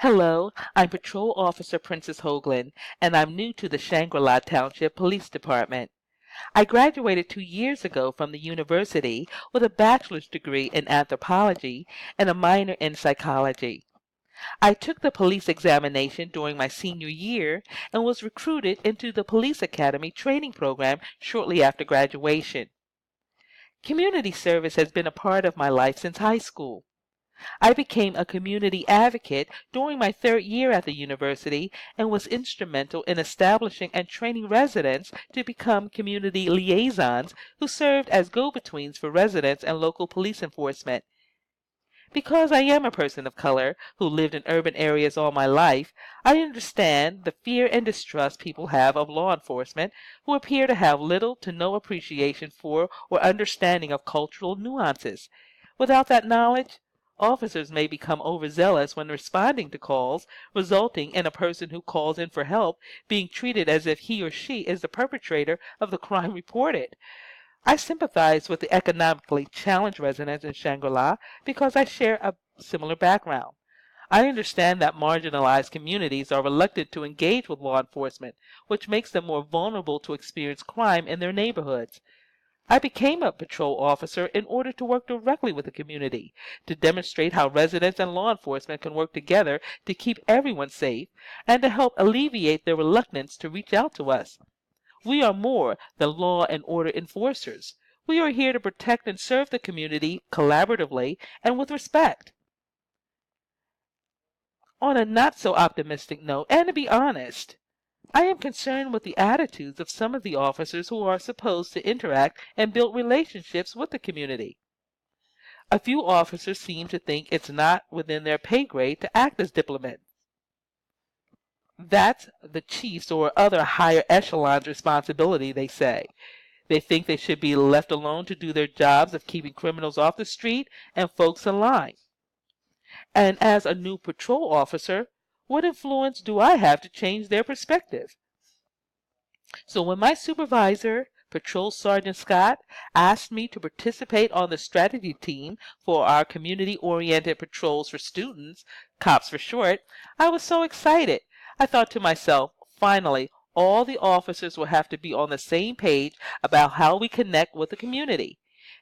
Hello, I'm Patrol Officer Princess Hoagland, and I'm new to the Shangri-La Township Police Department. I graduated 2 years ago from the university with a bachelor's degree in anthropology and a minor in psychology. I took the police examination during my senior year and was recruited into the Police Academy training program shortly after graduation. Community service has been a part of my life since high school. I became a community advocate during my third year at the university and was instrumental in establishing and training residents to become community liaisons who served as go-betweens for residents and local police enforcement. Because I am a person of color who lived in urban areas all my life, I understand the fear and distrust people have of law enforcement who appear to have little to no appreciation for or understanding of cultural nuances. Without that knowledge, officers may become overzealous when responding to calls, resulting in a person who calls in for help being treated as if he or she is the perpetrator of the crime reported. I sympathize with the economically challenged residents in Shangri-La because I share a similar background. I understand that marginalized communities are reluctant to engage with law enforcement, which makes them more vulnerable to experience crime in their neighborhoods. I became a patrol officer in order to work directly with the community, to demonstrate how residents and law enforcement can work together to keep everyone safe, and to help alleviate their reluctance to reach out to us. We are more than law and order enforcers. We are here to protect and serve the community collaboratively and with respect. On a not so optimistic note, and to be honest, I am concerned with the attitudes of some of the officers who are supposed to interact and build relationships with the community. A few officers seem to think it's not within their pay grade to act as diplomats. That's the chief's or other higher echelon's responsibility, they say. They think they should be left alone to do their jobs of keeping criminals off the street and folks in line. And as a new patrol officer, what influence do I have to change their perspective? So when my supervisor, Patrol Sergeant Scott, asked me to participate on the strategy team for our community-oriented patrols for students, COPS for short, I was so excited. I thought to myself, finally, all the officers will have to be on the same page about how we connect with the community.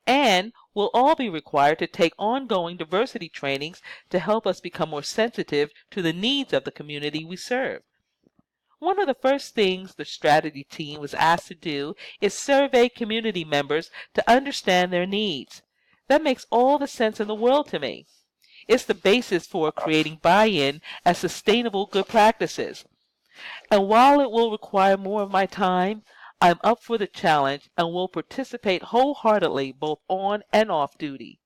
And we'll all be required to take ongoing diversity trainings to help us become more sensitive to the needs of the community we serve. One of the first things the strategy team was asked to do is survey community members to understand their needs. That makes all the sense in the world to me. It's the basis for creating buy-in as sustainable good practices. And while it will require more of my time, I'm up for the challenge and will participate wholeheartedly both on and off duty.